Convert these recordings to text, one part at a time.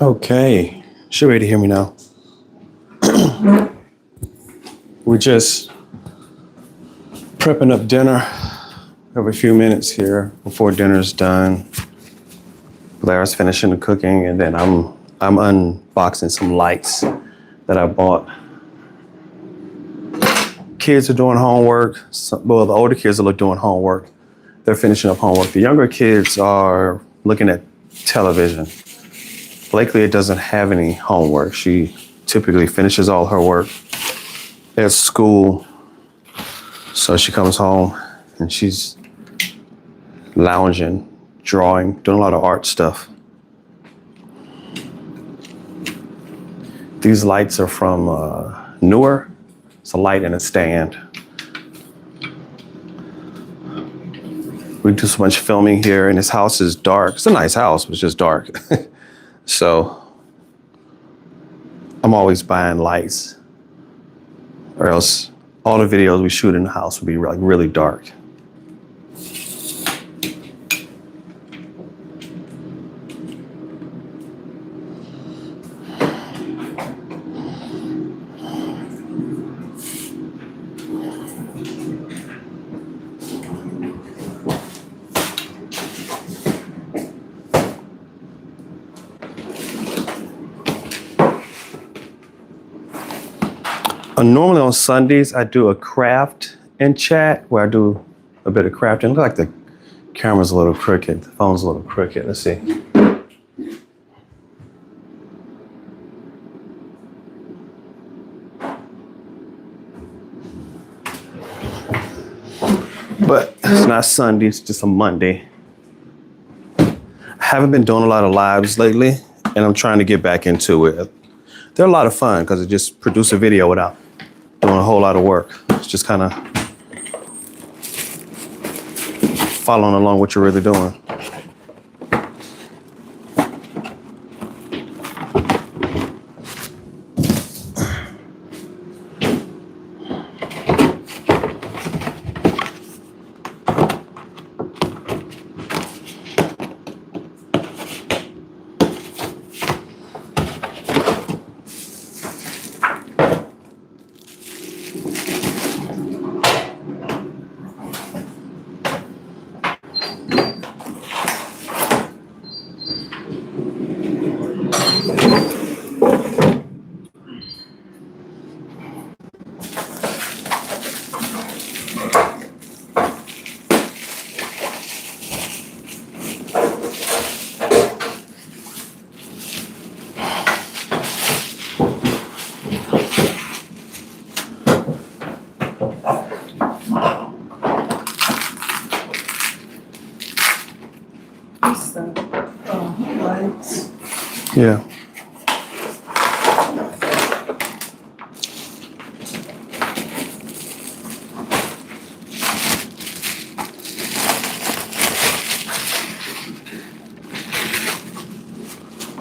Okay, should be able to hear me now. We're just prepping up dinner. Have a few minutes here before dinner's done. Blair's finishing the cooking, and then I'm unboxing some lights that I bought. Kids are doing homework. Well, the older kids are doing homework. They're finishing up homework. The younger kids are looking at television. Blakely doesn't have any homework. She typically finishes all her work at school. So she comes home and she's lounging, drawing, doing a lot of art stuff. These lights are from Newer. It's a light and a stand. We do so much filming here, and this house is dark. It's a nice house, but it's just dark. So I'm always buying lights, or else all the videos we shoot in the house would be like really dark. Normally on Sundays, I do a craft and chat where I do a bit of crafting. Look like the camera's a little crooked, the phone's a little crooked. Let's see. But it's not Sunday, it's just a Monday. I haven't been doing a lot of lives lately, and I'm trying to get back into it. They're a lot of fun because it just produce a video without doing a whole lot of work. It's just kind of following along what you're really doing. Yeah.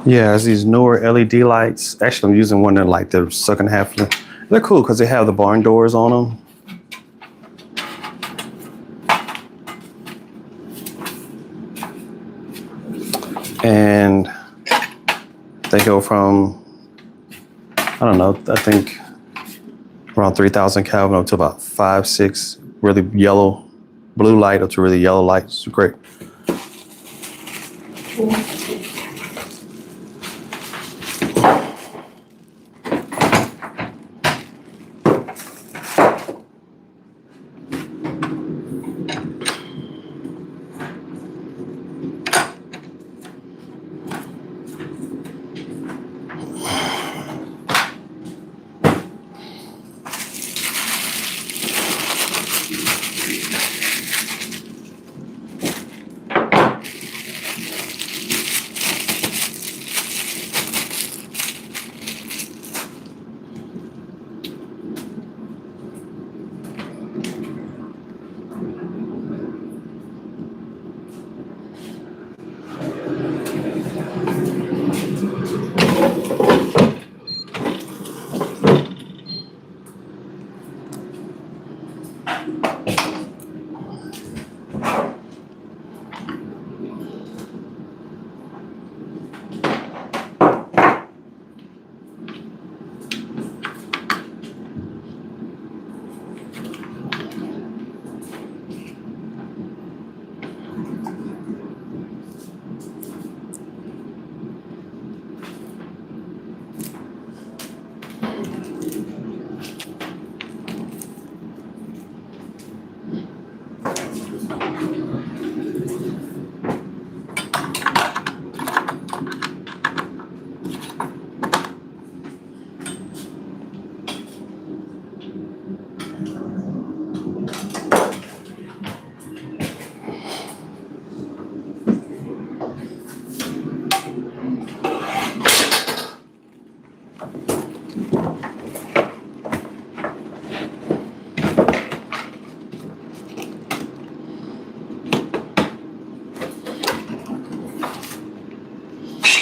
Yeah, it's these newer LED lights. Actually, I'm using one that like the second half. They're cool because they have the barn doors on them. And they go from, I don't know, I think around 3,000 Kelvin up to about 5, 6 really yellow, blue light up to really yellow light. It's great.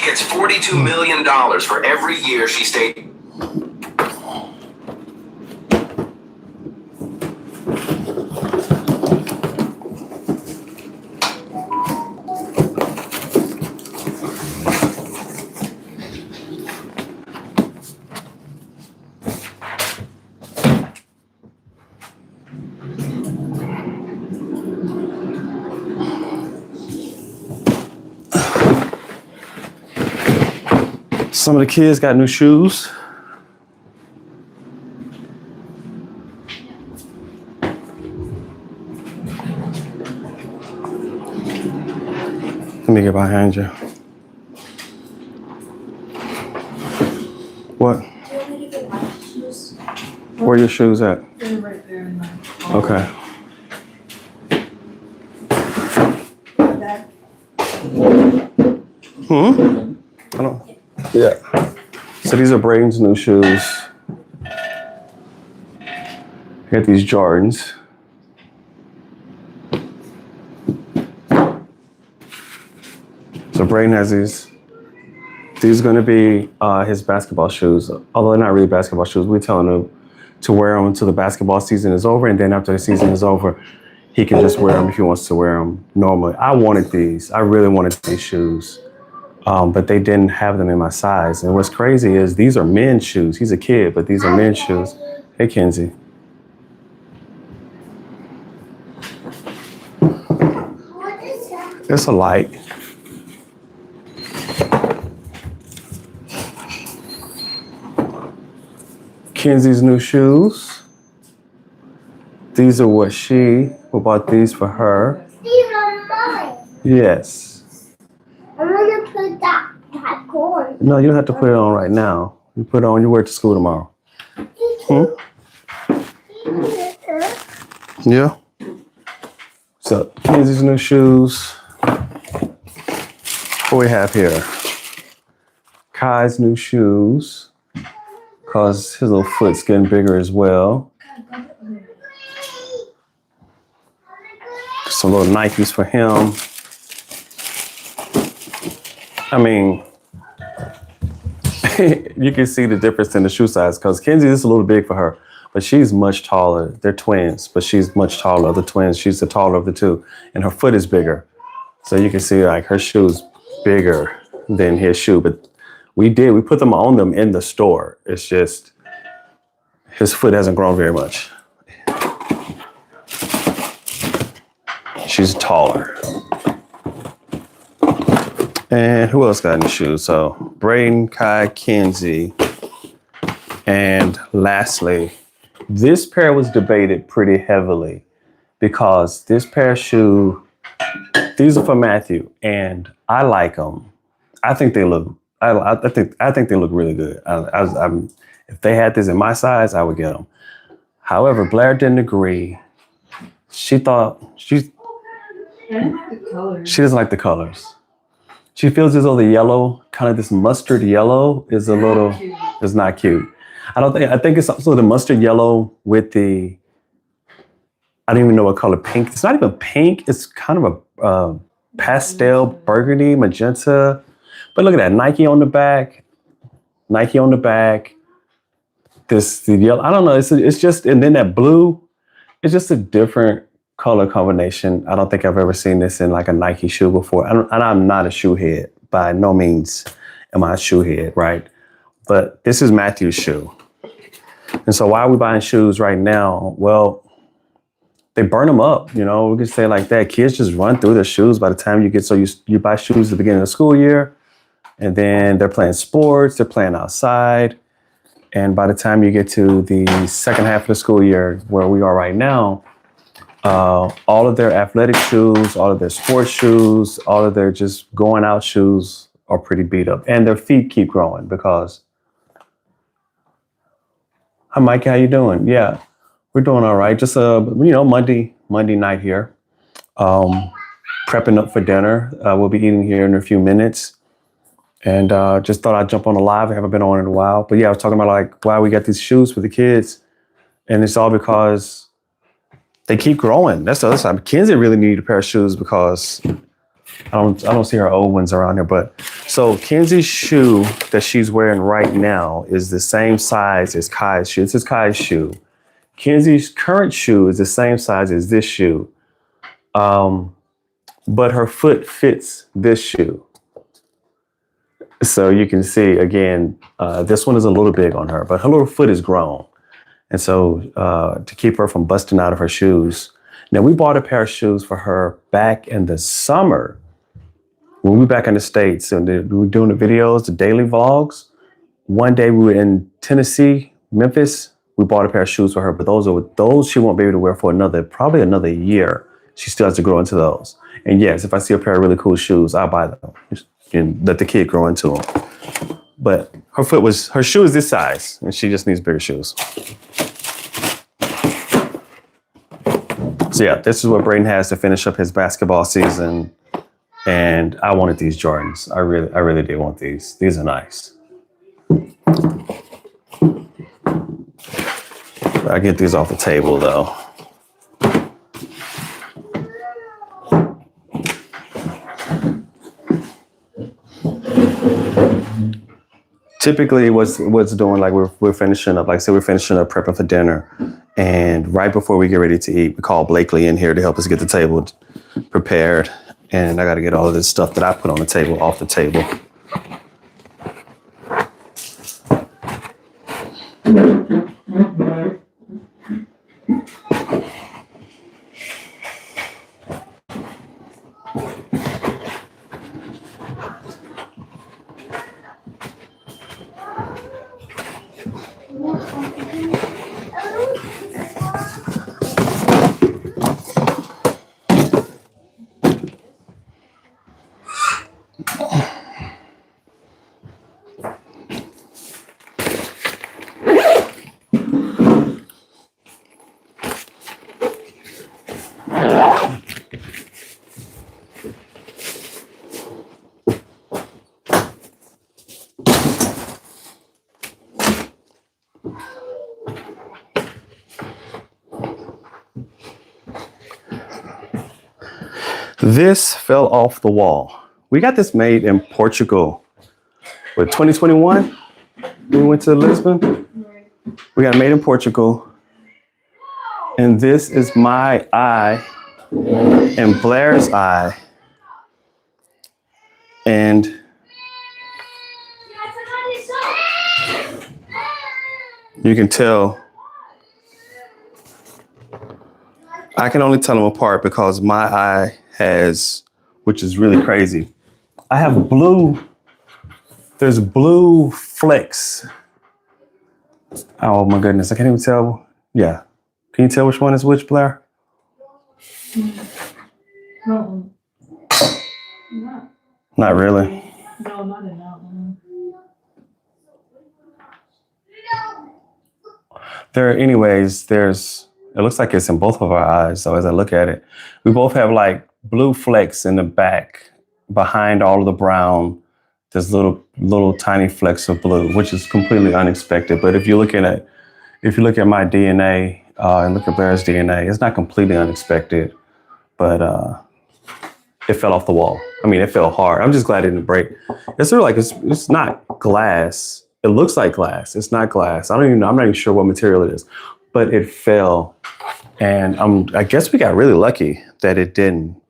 She gets $42 million for every year she stayed. Some of the kids got new shoes. Let me get behind you. What? Do you want me to get my shoes? Where are your shoes at? They're right there in my Okay. bag. I don't. Yeah. So these are Braden's new shoes. He got these Jordans. So Braden has these. These are going to be his basketball shoes. Although they're not really basketball shoes, we're telling him to wear them until the basketball season is over, and then after the season is over, he can just wear them if he wants to wear them normally. I wanted these. I really wanted these shoes. But they didn't have them in my size. And what's crazy is these are men's shoes. He's a kid, but these are men's shoes. Hey, Kenzie. What is that? It's a light. Kenzie's new shoes. These are what we bought these for her. These are mine. Yes. I'm gonna put that on. No, you don't have to put it on right now. You put it on, you wear it to school tomorrow. Yeah. So, Kenzie's new shoes. What we have here? Kai's new shoes. Because his little foot's getting bigger as well. Some little Nikes for him. I mean, you can see the difference in the shoe size because Kenzie is a little big for her, but she's much taller. They're twins, but she's much taller of the twins. She's the taller of the two, and her foot is bigger. So you can see like her shoe's bigger than his shoe, but we put them on them in the store. It's just his foot hasn't grown very much. She's taller. And who else got any shoes? So Braden, Kai, Kenzie. And lastly, this pair was debated pretty heavily because this pair of shoes, these are for Matthew, and I like them. I think they look. I think they look really good. If they had this in my size, I would get them. However, Blair didn't agree. She thought she doesn't like the colors. She feels as though the yellow, kind of this mustard yellow, is not cute. I think it's also the mustard yellow with the, I don't even know what color, pink. It's not even pink. It's kind of a pastel burgundy, magenta. But look at that, Nike on the back. The yellow, I don't know. It's just, and then that blue, it's just a different color combination. I don't think I've ever seen this in like a Nike shoe before. I'm not a shoe head. By no means am I a shoe head, right? But this is Matthew's shoe. And so why are we buying shoes right now? Well, they burn them up, we can say it like that. Kids just run through their shoes by the time you buy shoes at the beginning of the school year, and then they're playing sports, they're playing outside. And by the time you get to the second half of the school year, where we are right now, all of their athletic shoes, all of their sports shoes, all of their just going out shoes are pretty beat up. And their feet keep growing because, hi, Mike, how you doing? Yeah, we're doing all right. Just, Monday night here. Prepping up for dinner. We'll be eating here in a few minutes. And just thought I'd jump on a live. I haven't been on in a while. But yeah, I was talking about like why we got these shoes for the kids. And it's all because they keep growing. That's the other side. Kenzie really needed a pair of shoes because I don't see her old ones around here, but so Kenzie's shoe that she's wearing right now is the same size as Kai's shoe. This is Kai's shoe. Kenzie's current shoe is the same size as this shoe. But her foot fits this shoe. So you can see again, this one is a little big on her, but her little foot is grown. And so to keep her from busting out of her shoes. Now we bought a pair of shoes for her back in the summer when we were back in the States and we were doing the videos, the daily vlogs. One day we were in Tennessee, Memphis. We bought a pair of shoes for her, but those she won't be able to wear for probably another year. She still has to grow into those. And yes, if I see a pair of really cool shoes, I'll buy them and let the kid grow into them. But her shoe is this size and she just needs bigger shoes. So yeah, this is what Braden has to finish up his basketball season. And I wanted these Jordans. I really did want these. These are nice. I get these off the table though. Typically what's doing, like we're finishing up, like I said, we're finishing up prepping for dinner. And right before we get ready to eat, we call Blakely in here to help us get the table prepared. And I got to get all of this stuff that I put on the table off the table. This fell off the wall. We got this made in Portugal. With 2021, we went to Lisbon. We got it made in Portugal. And this is my eye and Blair's eye. And you can tell, I can only tell them apart because my eye has, which is really crazy. I have there's blue flecks. Oh my goodness, I can't even tell. Yeah. Can you tell which one is which, Blair? No. Not really. No, not in that one. It looks like it's in both of our eyes. So as I look at it, we both have like blue flecks in the back behind all of the brown. There's little tiny flecks of blue, which is completely unexpected. But if you look at my DNA and look at Blair's DNA, it's not completely unexpected, but it fell off the wall. I mean, it fell hard. I'm just glad it didn't break. It's sort of like it's not glass. It looks like glass. It's not glass. I don't even know. I'm not even sure what material it is, but it fell. And I guess we got really lucky that it didn't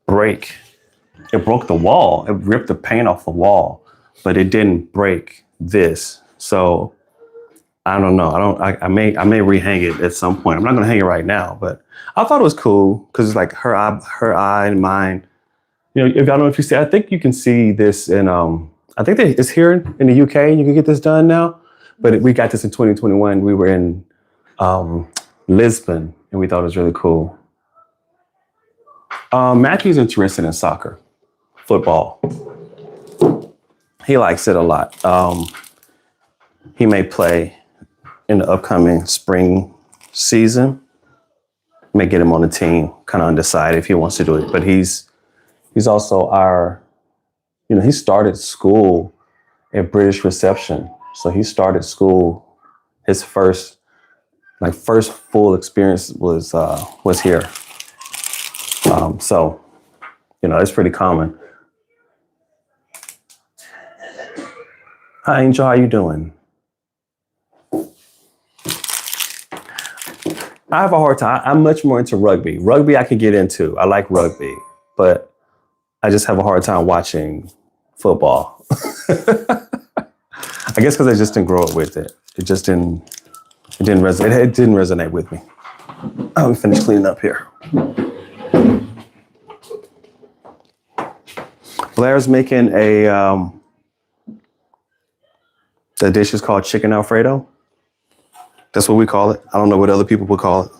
break. It broke the wall. It ripped the paint off the wall, but it didn't break this. So I don't know. I may rehang it at some point. I'm not gonna hang it right now, but I thought it was cool because it's like her eye and mine. You know, if I don't know if you see, I think you can see this in I think it's here in the UK. You can get this done now, but we got this in 2021. We were in Lisbon, and we thought it was really cool. Matthew's interested in soccer, football. He likes it a lot. He may play in the upcoming spring season. May get him on the team, kind of undecided if he wants to do it. But he's also he started school at British Reception. So he started school, his first full experience was here. So You know, it's pretty common. Hi, Angel. How you doing? I have a hard time. I'm much more into rugby. Rugby I can get into. I like rugby, but I just have a hard time watching football. I guess because I just didn't grow up with it. It just didn't. It didn't resonate. It didn't resonate with me. I'm finished cleaning up here. Blair's making the dish is called chicken Alfredo. That's what we call it. I don't know what other people would call it.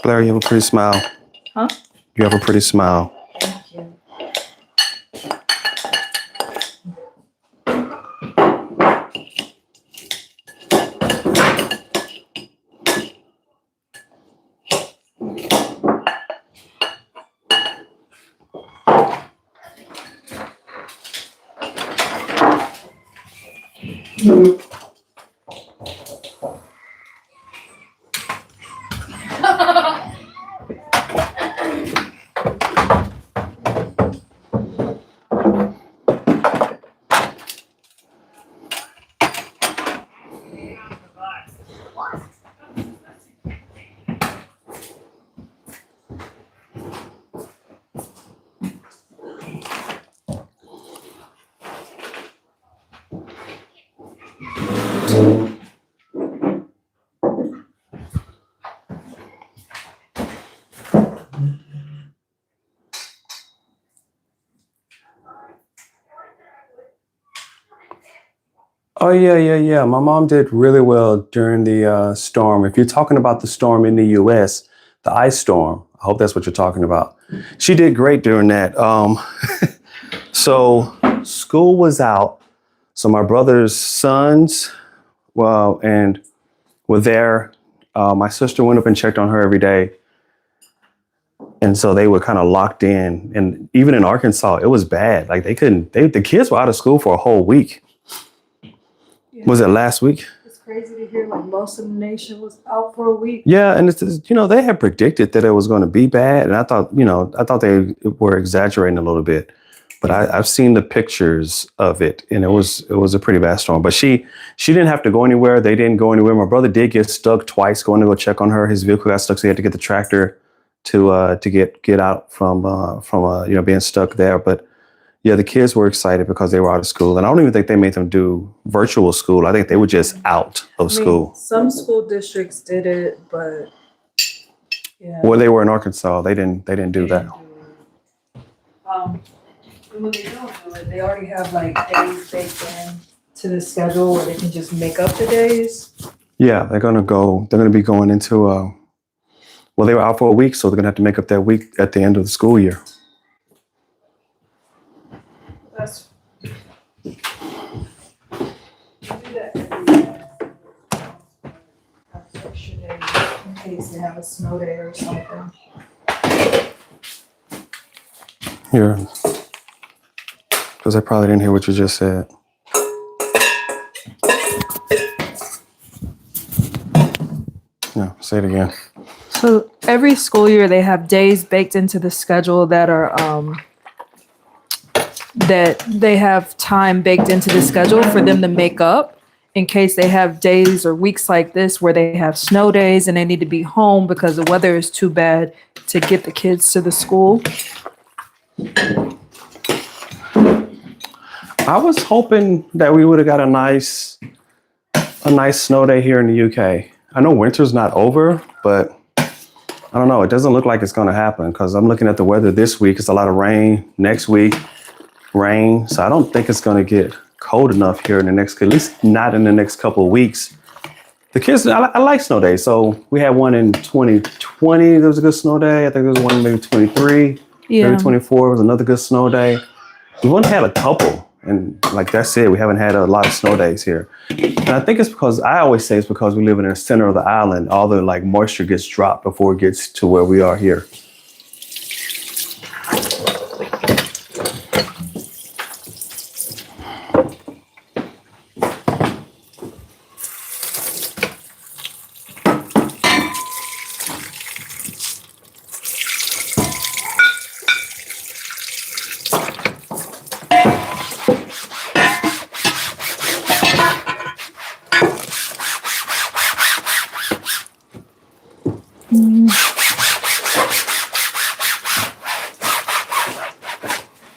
Blair, you have a pretty smile. Huh? You have a pretty smile. Thank you. Oh, yeah. My mom did really well during the storm. If you're talking about the storm in the US, the ice storm, I hope that's what you're talking about. She did great during that. So school was out. So my brother's sons, well, and were there. My sister went up and checked on her every day. And so they were kind of locked in. And even in Arkansas, it was bad. Like the kids were out of school for a whole week. Yeah. Was it last week? It's crazy to hear like most of the nation was out for a week. Yeah, and they had predicted that it was going to be bad, and I thought they were exaggerating a little bit, but I've seen the pictures of it, and it was a pretty bad storm. But she didn't have to go anywhere. They didn't go anywhere. My brother did get stuck twice going to go check on her. His vehicle got stuck, so he had to get the tractor to get out from being stuck there. But yeah, the kids were excited because they were out of school. And I don't even think they made them do virtual school. I think they were just out of school. Some school districts did it, but yeah. Well, they were in Arkansas. They didn't do that. And when they don't do it, they already have like days baked in to the schedule where they can just make up the days. Yeah, they're gonna be going into well, they were out for a week, so they're gonna have to make up that week at the end of the school year. That's we do that every year. case they have a snow day or something. Here. Because I probably didn't hear what you just said. No, say it again. So every school year they have days baked into the schedule that are that they have time baked into the schedule for them to make up in case they have days or weeks like this where they have snow days and they need to be home because the weather is too bad to get the kids to the school. I was hoping that we would have got a nice snow day here in the UK. I know winter's not over, but I don't know. It doesn't look like it's going to happen because I'm looking at the weather this week. It's a lot of rain. Next week, rain. So I don't think it's going to get cold enough here in the next, at least not in the next couple of weeks. The kids, I like snow days. So we had one in 2020. There was a good snow day. I think there was one maybe 23. Yeah. Maybe 24 was another good snow day. We've only had a couple. And like that's it. We haven't had a lot of snow days here. And I think it's because, I always say it's because we live in the center of the island. All the like moisture gets dropped before it gets to where we are here.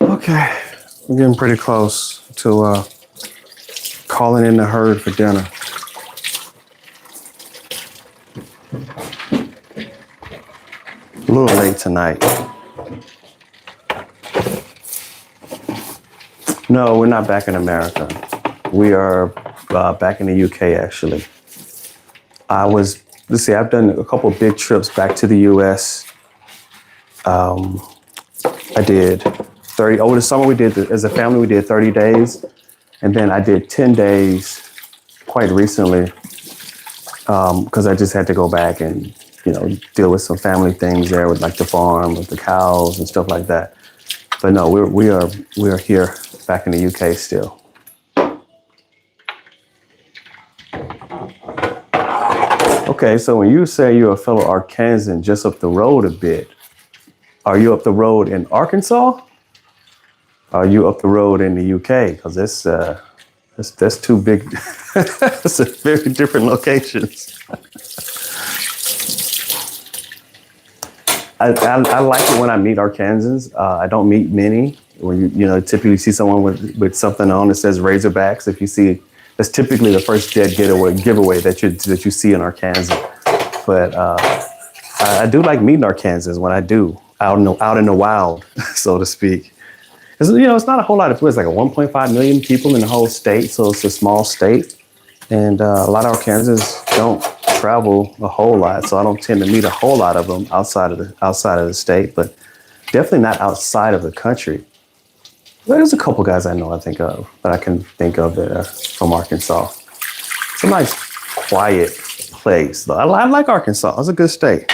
Okay, we're getting pretty close to calling in the herd for dinner. A little late tonight. No, we're not back in America. We are back in the UK, actually. Let's see, I've done a couple of big trips back to the US. I did 30, over the summer we did, as a family, we did 30 days. And then I did 10 days quite recently because I just had to go back and, deal with some family things there with like the farm, with the cows and stuff like that. But no, we are here back in the UK still. Okay, so when you say you're a fellow Arkansan just up the road a bit, are you up the road in Arkansas? Are you up the road in the UK? Because that's two big, that's very different locations. I like it when I meet Arkansans. I don't meet many. When you typically see someone with something on that says Razorbacks. If you see, that's typically the first dead giveaway that you see in Arkansas. But I do like meeting Arkansans when I do out in the wild, so to speak. It's not a whole lot of people. It's like 1.5 million people in the whole state, so it's a small state. And a lot of Arkansans don't travel a whole lot, so I don't tend to meet a whole lot of them outside of the state, but definitely not outside of the country. There's a couple guys I can think of that are from Arkansas. It's a nice, quiet place, though. I like Arkansas. It's a good state.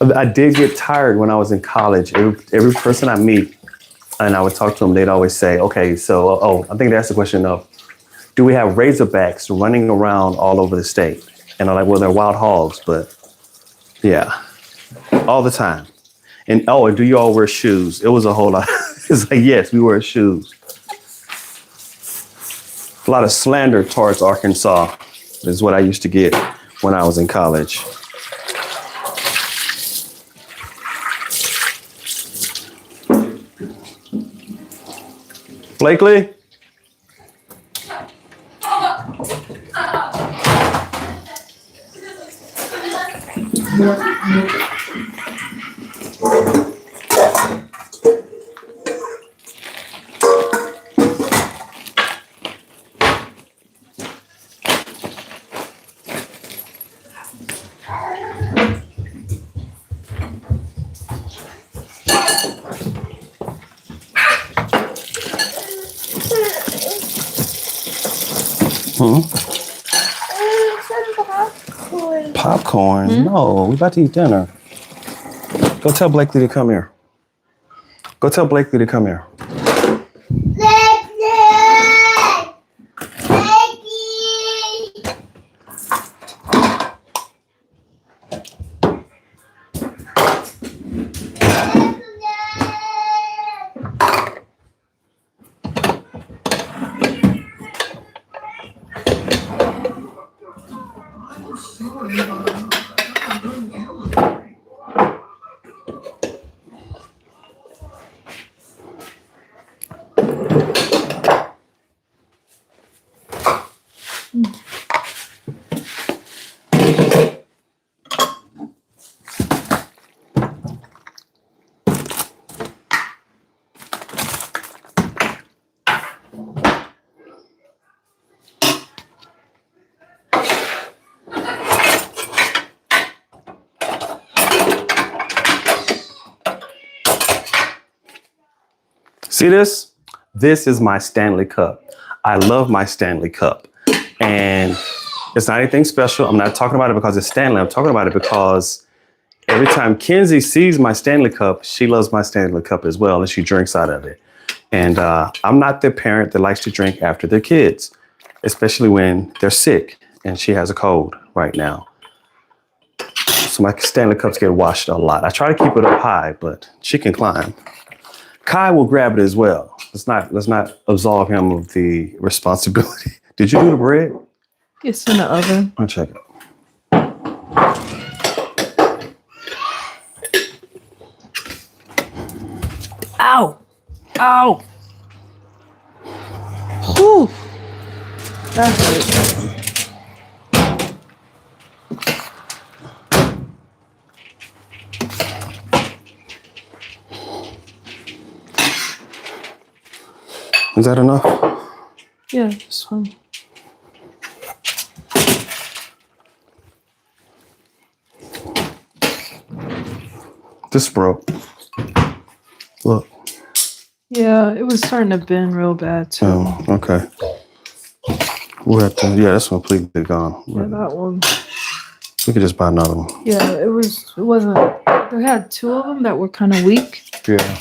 I did get tired when I was in college. Every person I meet, and I would talk to them, they'd always say, okay, so, I think that's the question of, do we have Razorbacks running around all over the state? And I'm like, well, they're wild hogs, but yeah, all the time. And, do you all wear shoes? It was a whole lot. It's like, yes, we wear shoes. A lot of slander towards Arkansas is what I used to get when I was in college. Blakely? Popcorn? No, we about to eat dinner. Go tell Blakely to come here. Go tell Blakely to come here. See this? This is my Stanley Cup. I love my Stanley Cup. And it's not anything special. I'm not talking about it because it's Stanley. I'm talking about it because every time Kenzie sees my Stanley Cup, she loves my Stanley Cup as well, and she drinks out of it. And I'm not the parent that likes to drink after their kids, especially when they're sick, and she has a cold right now. So my Stanley Cups get washed a lot. I try to keep it up high, but she can climb. Kai will grab it as well. Let's not absolve him of the responsibility. Did you do the bread? It's in the oven. I'll check it. Ow! Ow! Whew! That hurt. Is that enough? Yeah, this one. This broke. Look. Yeah, it was starting to bend real bad too. Oh, okay. We'll have to, yeah, that's completely gone. Yeah, that one. We could just buy another one. Yeah, it wasn't, they had two of them that were kind of weak. Yeah.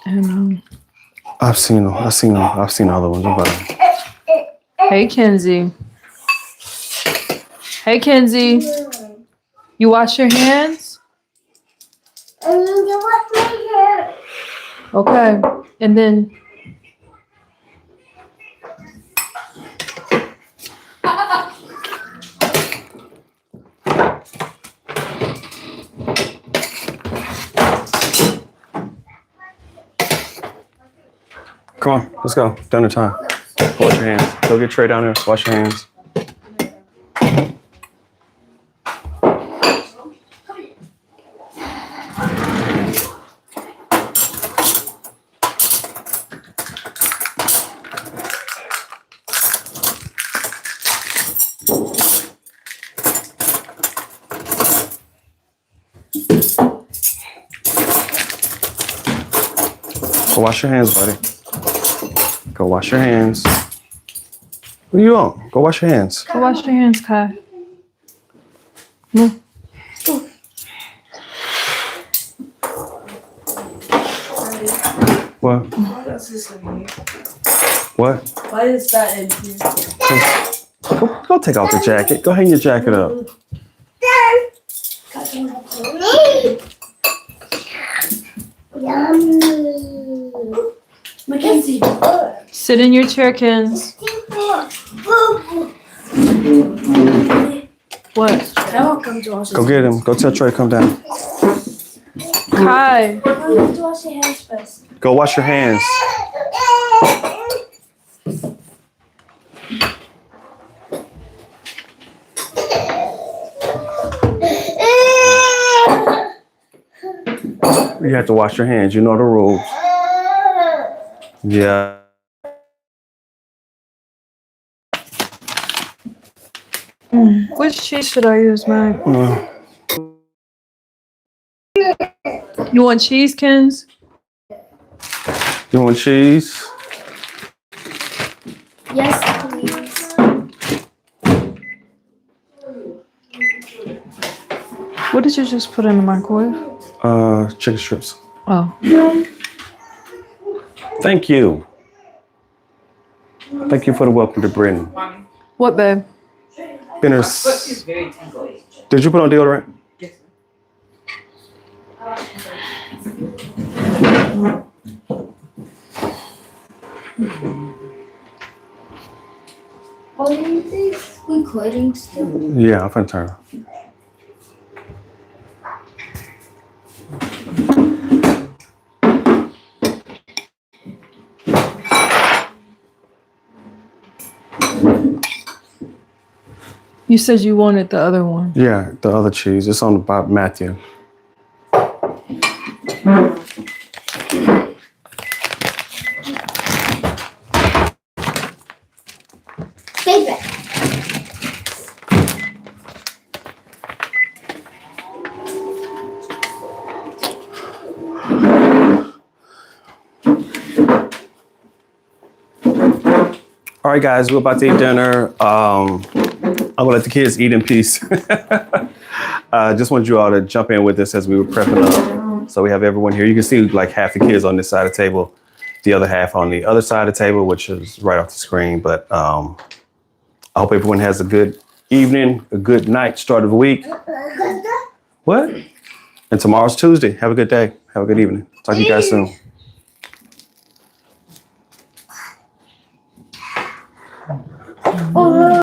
And I've seen them. I've seen other ones. I'm about to... Hey, Kenzie. Hey, Kenzie. You wash your hands? Okay. And then... Come on, let's go. Dinner time. Wash your hands. Go get Trey down there. Wash your hands. Go wash your hands, buddy. Go wash your hands. What are you on? Go wash your hands. Go wash your hands, Kai. No. What? What? Why is that in here? Go take off the jacket. Go hang your jacket up. Mackenzie. Sit in your chair, Kens. What? I won't come to wash Go get him. Go tell Trey to come down. Kai. I want to wash your hands first. Go wash your hands. You have to wash your hands. You know the rules. Yeah. Which cheese should I use, Mike? You want cheese, Kens? You want cheese? Yes, please. What did you just put in the microwave? Chicken strips. Oh. Thank you. Thank you for the welcome to Britain. What, babe? Spinners. Did you put on deodorant? What is this? Recording still? Yeah, I'm finna turn. You said you wanted the other one. Yeah, the other cheese. It's on the bottom, Matthew. Favorite. All right, guys, we're about to eat dinner. I'm gonna let the kids eat in peace. Just want you all to jump in with us as we were prepping up. So we have everyone here. You can see like half the kids on this side of the table, the other half on the other side of the table, which is right off the screen. But I hope everyone has a good evening, a good night, start of the week. What? And tomorrow's Tuesday. Have a good day. Have a good evening. Talk to you guys soon.